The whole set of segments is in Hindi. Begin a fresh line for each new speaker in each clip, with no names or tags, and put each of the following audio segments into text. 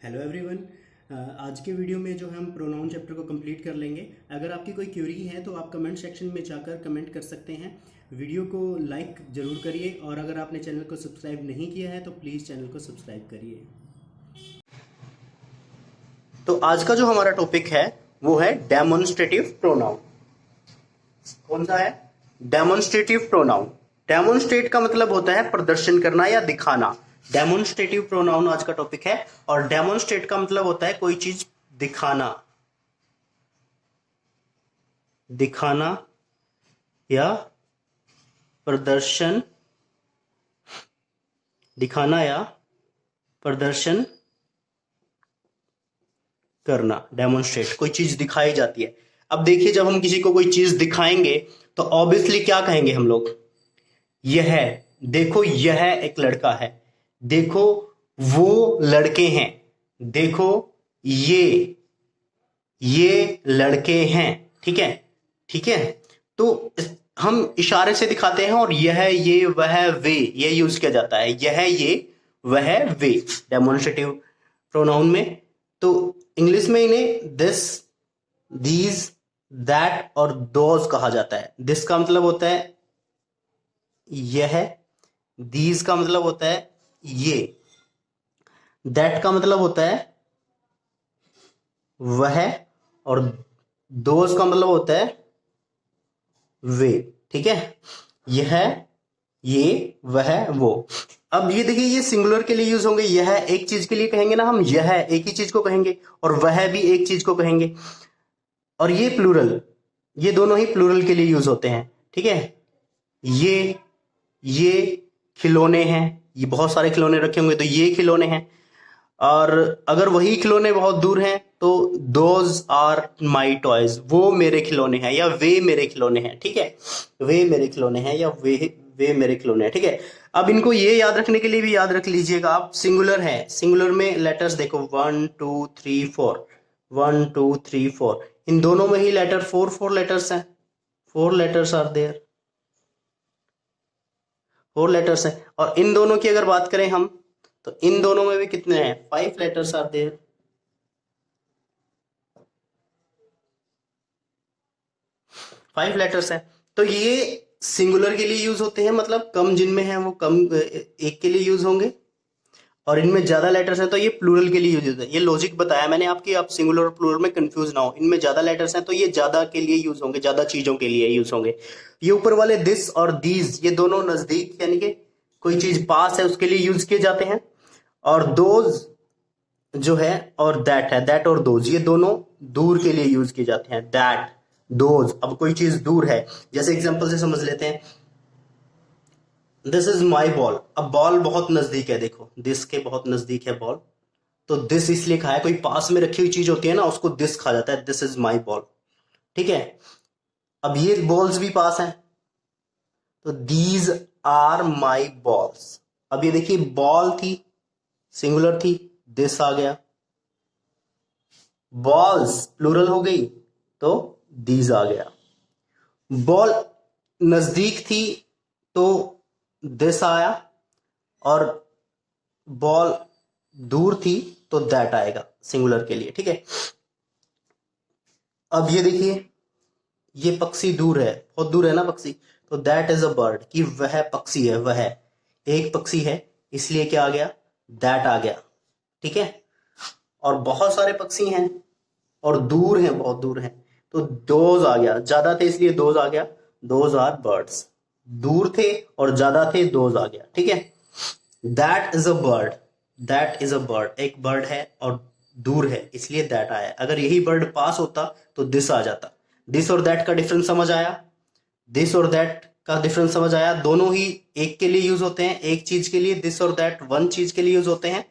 Hello everyone. आज के वीडियो में जो है हम प्रोनाउन चैप्टर को कंप्लीट कर लेंगे। अगर आपकी कोई क्वेरी है तो आप कमेंट सेक्शन में जाकर कमेंट कर सकते हैं। वीडियो को लाइक ज़रूर करिए और अगर आपने चैनल को सब्सक्राइब नहीं किया है तो प्लीज़ चैनल को सब्सक्राइब करिए। तो आज का जो हमारा टॉपिक है वो है डेमोन्स्ट्रेटिव प्रोनाउन। कौन सा है? Demonstrative pronoun. डेमोन्स्ट्रेट का मतलब होता है प्रदर्शन करना या दिखाना। डेमोन्स्ट्रेटिव प्रोनाउन आज का टॉपिक है और डेमोन्स्ट्रेट का मतलब होता है कोई चीज दिखाना, दिखाना या प्रदर्शन, दिखाना या प्रदर्शन करना। डेमोन्स्ट्रेट, कोई चीज दिखाई जाती है। अब देखिए, जब हम किसी को कोई चीज दिखाएंगे तो ऑब्वियसली क्या कहेंगे हम लोग? यह, देखो यह एक लड़का है, देखो वो लड़के हैं, देखो ये लड़के हैं। ठीक है, ठीक है। तो हम इशारे से दिखाते हैं और यह, ये, वह, वे, ये यूज किया जाता है। यह, ये, वह, वे डेमोन्स्ट्रेटिव प्रोनाउन में। तो इंग्लिश में इन्हें दिस, दीज, दैट और दोज कहा जाता है। दिस का मतलब होता है यह, दीज का मतलब होता है ये, दैट का मतलब होता है वह और दोज का मतलब होता है वे। ठीक है, यह, ये, वह, वो। अब ये देखिए, ये सिंगुलर के लिए यूज होंगे। यह एक चीज के लिए कहेंगे ना हम, यह एक ही चीज को कहेंगे और वह भी एक चीज को कहेंगे। और ये प्लूरल, ये दोनों ही प्लूरल के लिए यूज होते हैं। ठीक है, ये खिलौने हैं, ये बहुत सारे खिलौने रखे होंगे तो ये खिलौने हैं। और अगर वही खिलौने बहुत दूर हैं तो दोज आर माई टॉयज, वो मेरे खिलौने हैं या वे मेरे खिलौने हैं। ठीक है, वे मेरे खिलौने हैं या वे मेरे खिलौने हैं। ठीक है, अब इनको ये याद रखने के लिए भी याद रख लीजिएगा आप, सिंगुलर है। सिंगुलर में लेटर्स देखो 1 2 3 4, 1 2 3 4, इन दोनों में ही लेटर फोर लेटर्स हैं। 4 लेटर्स आर देयर, 4 लेटर्स हैं। और इन दोनों की अगर बात करें हम तो इन दोनों में भी कितने हैं? 5 लेटर्स आर देयर। 5 लेटर्स हैं। तो ये सिंगुलर के लिए यूज होते हैं, मतलब कम जिनमें हैं वो कम एक के लिए यूज होंगे। और इनमें ज्यादा लेटर्स हैं तो ये प्लूरल के लिए यूज होते हैं। ये लॉजिक बताया मैंने आपकी, आप सिंगुलर और प्लूरल में कंफ्यूज ना हो। इनमें ज्यादा लेटर्स हैं तो ये ज्यादा के लिए यूज होंगे, ज्यादा चीजों के लिए यूज होंगे। ये ऊपर वाले दिस और दीज, ये दोनों नजदीक यानी कि कोई चीज पास है उसके लिए यूज किए जाते हैं। और दोज जो है और दैट है, दैट और दोज ये दोनों दूर के लिए यूज किए जाते हैं। दैट, दोज, अब कोई चीज दूर है, जैसे एग्जांपल से समझ लेते हैं, दिस इज माई बॉल। अब बॉल बहुत नजदीक है, देखो दिस के बहुत नजदीक है बॉल, तो दिस इसलिए खाया, कोई पास में रखी हुई चीज होती है ना उसको दिस खा जाता है, दिस इज माई बॉल। ठीक है, अब ये बॉल्स भी पास हैं तो दीज आर माई बॉल्स। अब ये देखिए, बॉल थी, सिंगुलर थी, दिस आ गया, बॉल्स प्लूरल हो गई तो दीज आ गया। बॉल नजदीक थी तो दिस आया और बॉल दूर थी तो दैट आएगा सिंगुलर के लिए। ठीक है, अब ये देखिए, ये पक्षी दूर है, बहुत दूर है ना पक्षी, तो दैट इज अ बर्ड, कि वह पक्षी है, वह एक पक्षी है, इसलिए क्या आ गया? दैट आ गया। ठीक है, और बहुत सारे पक्षी हैं और दूर हैं, बहुत दूर हैं, तो दोज आ गया, ज्यादा थे इसलिए दोज आ गया, दोज आर बर्ड्स। दूर थे और ज्यादा थे, दोज आ गया। ठीक है, that is a bird, that is a bird, एक बर्ड है और दूर है इसलिए दैट आया। अगर यही बर्ड पास होता तो दिस आ जाता। दिस और दैट का डिफरेंस समझ आया? दिस और दैट का डिफरेंस समझ आया? दोनों ही एक के लिए यूज होते हैं, एक चीज के लिए। दिस और दैट वन चीज के लिए यूज होते हैं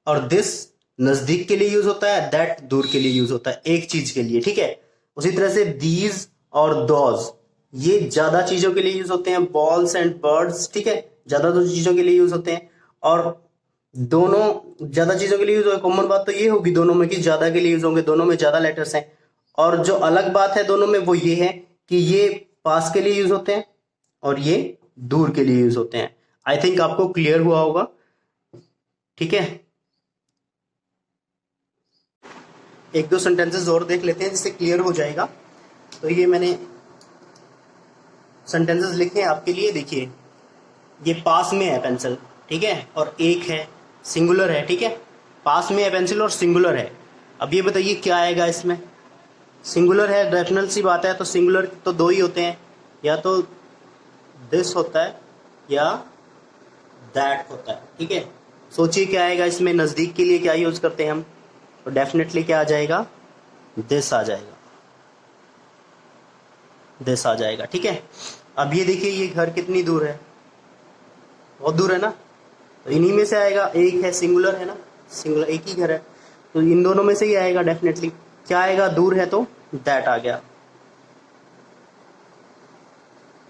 और दिस नजदीक के लिए यूज होता है, दैट दूर के लिए यूज होता है, एक चीज के लिए। ठीक है, उसी तरह से दीज और दोज ये ज्यादा चीजों के लिए यूज होते हैं, बॉल्स एंड बर्ड्स। ठीक है, ज्यादा दो चीजों के लिए यूज होते हैं। और दोनों ज्यादा चीजों के लिए यूज होगा, कॉमन बात तो ये होगी दोनों में कि ज्यादा के लिए यूज होंगे, दोनों में ज्यादा लेटर्स हैं। और जो अलग बात है दोनों में वो ये है कि ये पास के लिए यूज होते हैं और ये दूर के लिए यूज होते हैं। आई थिंक आपको क्लियर हुआ होगा। ठीक है, एक दो सेंटेंसेस और देख लेते हैं जिससे क्लियर हो जाएगा। तो ये मैंने सेंटेंसेस लिखे हैं आपके लिए, देखिए ये पास में है पेंसिल, ठीक है, और एक है सिंगुलर है, ठीक है, पास में है पेंसिल और सिंगुलर है। अब ये बताइए क्या आएगा इसमें, सिंगुलर है, डेफिनेट सी बात है, तो सिंगुलर तो दो ही होते हैं, या तो दिस होता है या दैट होता है, ठीक है। सोचिए क्या आएगा इसमें, नज़दीक के लिए क्या यूज करते हैं हम, तो डेफिनेटली क्या आ जाएगा, दिस आ जाएगा, दिस आ जाएगा, ठीक है। अब ये देखिए ये घर कितनी दूर है, बहुत दूर है ना, तो इन्हीं में से आएगा, एक है सिंगुलर है ना, सिंगुलर एक ही घर है, तो इन दोनों में से ही आएगा डेफिनेटली। क्या आएगा, दूर है तो दैट आ गया,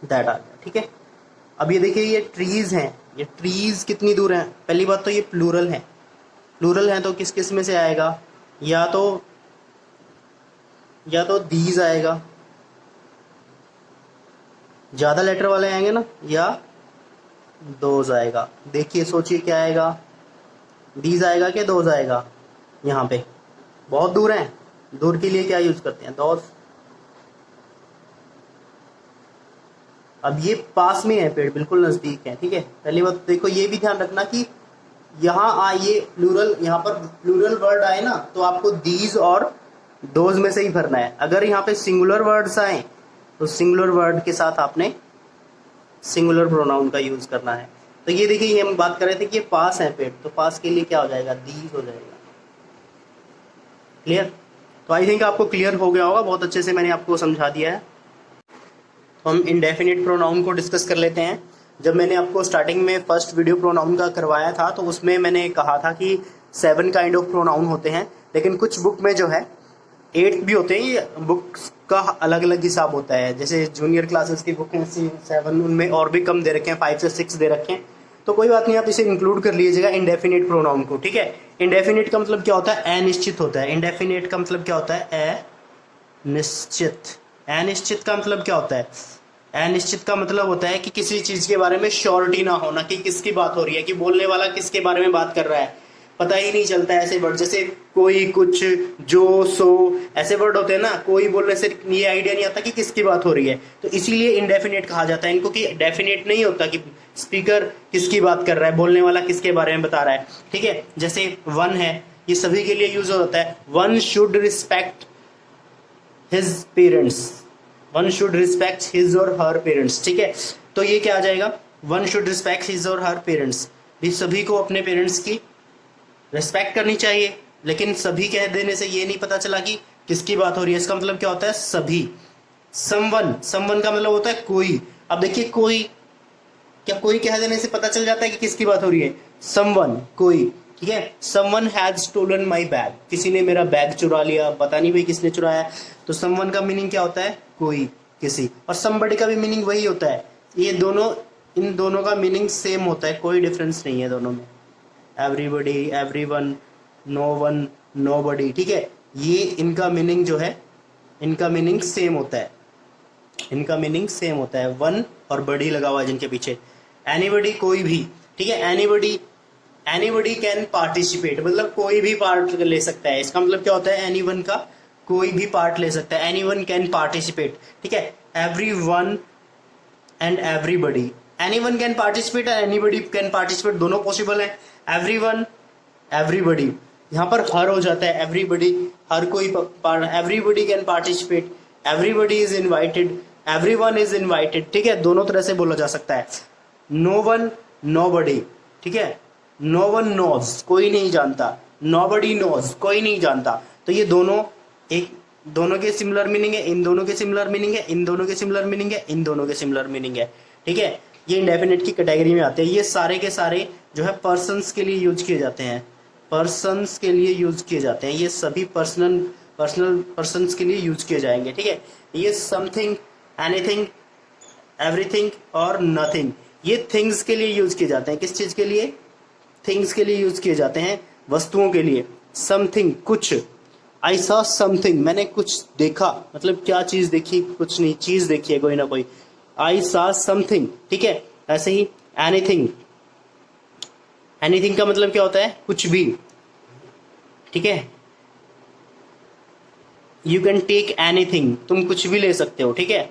दैट आ गया, ठीक है। अब ये देखिए ये ट्रीज हैं, ये ट्रीज कितनी दूर हैं, पहली बात तो ये प्लूरल है, प्लूरल है तो किस किस में से आएगा, या तो दीज आएगा, ज्यादा लेटर वाले आएंगे ना, या दोज आएगा। देखिए सोचिए क्या आएगा, दीज आएगा क्या दोज आएगा, यहाँ पे बहुत दूर है, दूर के लिए क्या यूज करते हैं, दोज। अब ये पास में है पेड़, बिल्कुल नजदीक है, ठीक है। पहली बात देखो ये भी ध्यान रखना कि यहाँ ये प्लूरल, यहाँ पर प्लूरल वर्ड आए ना तो आपको दीज और दोज में से ही भरना है। अगर यहाँ पे सिंगुलर वर्ड्स आए तो सिंगुलर वर्ड के साथ आपने सिंगुलर प्रोनाउन का यूज करना है। तो ये देखिए ये हम बात कर रहे थे कि ये पास है पेड़, तो पास के लिए क्या हो जाएगा, दीज हो जाएगा। क्लियर, तो आई थिंक आपको क्लियर हो गया होगा, बहुत अच्छे से मैंने आपको समझा दिया है। तो हम इंडेफिनिट प्रोनाउन को डिस्कस कर लेते हैं। जब मैंने आपको स्टार्टिंग में फर्स्ट वीडियो प्रोनाउन का करवाया था तो उसमें मैंने कहा था कि 7 काइंड ऑफ प्रोनाउन होते हैं, लेकिन कुछ बुक में जो है 8 भी होते हैं। ये बुक्स का अलग अलग हिसाब होता है, जैसे जूनियर क्लासेस की बुक है 7, उनमें और भी कम दे रखे हैं, 5 से 6 दे रखे हैं। तो कोई बात नहीं, आप इसे इंक्लूड कर लीजिएगा इंडेफिनिट प्रोनाउन को, ठीक है। इंडेफिनिट का मतलब क्या होता है, अनिश्चित होता है। इंडेफिनिट का मतलब क्या होता है, अनिश्चित। अनिश्चित का मतलब क्या होता है, अनिश्चित का मतलब होता है कि किसी चीज के बारे में श्योरिटी ना होना कि किसकी बात हो रही है, कि बोलने वाला किसके बारे में बात कर रहा है, पता ही नहीं चलता है। ऐसे वर्ड जैसे कोई, कुछ, जो, सो, ऐसे वर्ड होते हैं ना, कोई बोलने से ये आइडिया नहीं आता कि किसकी बात हो रही है, तो इसीलिए इंडेफिनिट कहा जाता है इनको, कि डेफिनेट नहीं होता कि स्पीकर किसकी बात कर रहा है, बोलने वाला किसके बारे में बता रहा है, ठीक है। जैसे वन है, ये सभी के लिए यूज होता है, one should respect his parents, one should respect his और हर पेरेंट्स, ठीक है। तो ये क्या आ जाएगा, वन शुड रिस्पेक्ट हिज और हर पेरेंट्स, भी सभी को अपने पेरेंट्स की रिस्पेक्ट करनी चाहिए। लेकिन सभी कह देने से ये नहीं पता चला कि किसकी बात हो रही है, इसका मतलब क्या होता है, सभी। समवन, समवन का मतलब होता है कोई। अब देखिए कोई, क्या कोई कह देने से पता चल जाता है कि किसकी बात हो रही है, समवन, कोई, ठीक है। Someone has stolen my bag, किसी ने मेरा बैग चुरा लिया, पता नहीं भाई किसने चुराया। तो समवन का मीनिंग क्या होता है, कोई, किसी। और समबडी का भी मीनिंग वही होता है। ये दोनों, इन दोनों का मीनिंग सेम होता है, कोई डिफरेंस नहीं है दोनों में। Everybody, everyone, no one, nobody, ठीक है। ये इनका मीनिंग जो है, इनका मीनिंग सेम होता है, इनका मीनिंग सेम होता है। वन और बडी लगा हुआ है जिनके पीछे। एनीबडी, कोई भी, ठीक है। एनीबडी, एनीबडी कैन पार्टिसिपेट, मतलब कोई भी पार्ट ले सकता है। इसका मतलब क्या होता है, एनीवन का कोई भी पार्ट ले सकता है, एनीवन कैन पार्टिसिपेट, ठीक है। Everyone and everybody, anyone can participate और एनीबडी कैन पार्टिसिपेट, दोनों पॉसिबल है। एवरीवन, एवरीबडी, यहाँ पर हर हो जाता है, एवरीबडी, हर कोई, everybody can participate, everybody is invited, everyone is invited, ठीक है। दोनों तरह से बोला जा सकता है। नो वन, नोबडी, ठीक है। नो वन नोज, कोई नहीं जानता। नोबडी नोज, कोई नहीं जानता। तो ये दोनों एक, दोनों के सिमिलर मीनिंग है, इन दोनों के सिमिलर मीनिंग है, इन दोनों के सिमिलर मीनिंग है, इन दोनों के सिमिलर मीनिंग है, ठीक है। ये इंडेफिनिट की कैटेगरी में आते हैं। ये सारे के सारे जो है पर्सन्स के लिए यूज किए जाते हैं, पर्सन्स के लिए यूज किए जाते हैं। ये सभी पर्सनल पर्सन्स के लिए यूज किए जाएंगे, ठीक है। ये समथिंग, एनीथिंग, एवरीथिंग और नथिंग, ये थिंग्स के लिए यूज किए जाते हैं। किस चीज के लिए, थिंग्स के लिए यूज किए जाते हैं, वस्तुओं के लिए। समथिंग, कुछ। आई सॉ समथिंग, मैंने कुछ देखा, मतलब क्या चीज देखी, कुछ नहीं, चीज देखी है कोई ना कोई। आई सॉ समथिंग, ठीक है। ऐसे ही एनीथिंग, एनीथिंग का मतलब क्या होता है, कुछ भी, ठीक है। यू कैन टेक एनीथिंग, तुम कुछ भी ले सकते हो, ठीक है।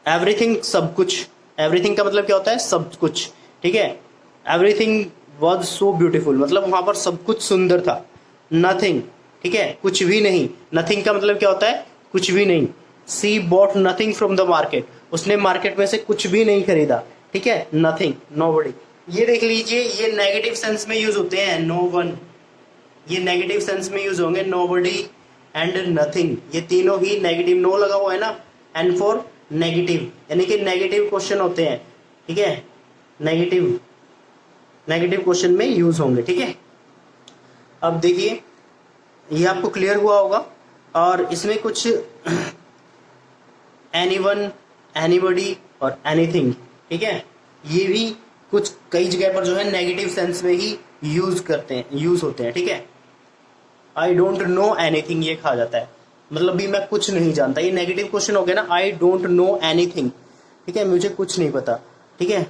एवरीथिंग, सब कुछ, एवरीथिंग का मतलब क्या होता है, सब कुछ, ठीक है। एवरीथिंग वॉज सो ब्यूटिफुल, मतलब वहां पर सब कुछ सुंदर था। नथिंग, ठीक है, कुछ भी नहीं। नथिंग का मतलब क्या होता है, कुछ भी नहीं। She bought nothing from the market, उसने मार्केट में से कुछ भी नहीं खरीदा, ठीक है। Nothing, nobody. ये देख लीजिए, ये नेगेटिव सेंस में यूज होते हैं। नो वन, ये नेगेटिव सेंस में यूज होंगे। नोबडी एंड नथिंग, ये तीनों ही नेगेटिव, नो लगा हुआ है ना, एंड फॉर नेगेटिव, यानी कि नेगेटिव क्वेश्चन होते हैं, ठीक है। नेगेटिव, नेगेटिव क्वेश्चन में यूज होंगे, ठीक है। अब देखिए, ये आपको क्लियर हुआ होगा। और इसमें कुछ एनीवन, एनीबॉडी और एनीथिंग, ठीक है, ये भी कुछ कई जगह पर जो है नेगेटिव सेंस में ही यूज करते हैं, यूज होते हैं, ठीक है। आई डोंट नो एनीथिंग, ये कहा जाता है, मतलब भी मैं कुछ नहीं जानता, ये नेगेटिव क्वेश्चन हो गया ना। आई डोंट नो एनीथिंग, ठीक है, मुझे कुछ नहीं पता, ठीक है।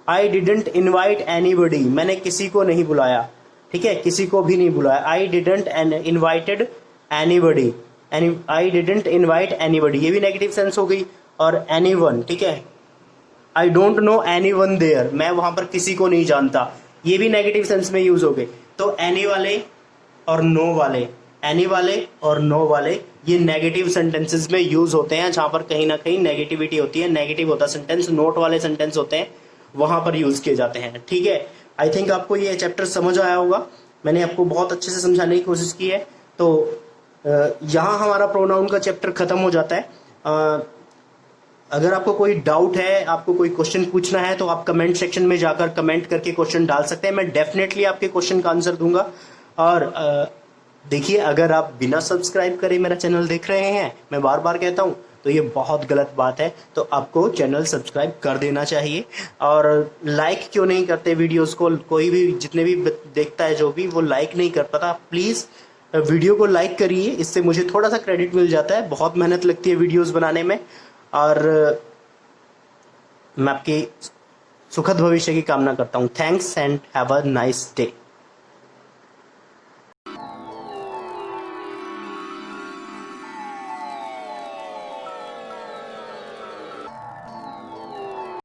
आई डिडेंट इन्वाइट एनीबडी, मैंने किसी को नहीं बुलाया, ठीक है, किसी को भी नहीं बुलाया। I didn't invited anybody, I didn't invite anybody, ये भी नेगेटिव सेंस हो गई। और एनीवन, ठीक है, I don't know anyone there, मैं वहां पर किसी को नहीं जानता, ये भी नेगेटिव सेंस में यूज हो गए। तो एनी वाले और नो वाले, एनी वाले और नो वाले, ये नेगेटिव सेंटेंसेस में यूज होते हैं, जहां पर कहीं ना कहीं नेगेटिविटी होती है, नेगेटिव होता सेंटेंस। नोट वाले सेंटेंस होते हैं, वहां पर यूज किए जाते हैं, ठीक है। आई थिंक आपको ये चैप्टर समझ आया होगा, मैंने आपको बहुत अच्छे से समझाने की कोशिश की है। तो यहाँ हमारा प्रोनाउन का चैप्टर खत्म हो जाता है। अगर आपको कोई डाउट है, आपको कोई क्वेश्चन पूछना है, तो आप कमेंट सेक्शन में जाकर कमेंट करके क्वेश्चन डाल सकते हैं, मैं डेफिनेटली आपके क्वेश्चन का आंसर दूंगा। और देखिए, अगर आप बिना सब्सक्राइब करे मेरा चैनल देख रहे हैं, मैं बार बार कहता हूं, तो ये बहुत गलत बात है, तो आपको चैनल सब्सक्राइब कर देना चाहिए। और लाइक क्यों नहीं करते वीडियोस को, कोई भी, जितने भी देखता है जो भी, वो लाइक नहीं कर पाता, प्लीज़ वीडियो को लाइक करिए, इससे मुझे थोड़ा सा क्रेडिट मिल जाता है, बहुत मेहनत लगती है वीडियोस बनाने में। और मैं आपकी सुखद भविष्य की कामना करता हूँ। Thanks and have a nice day.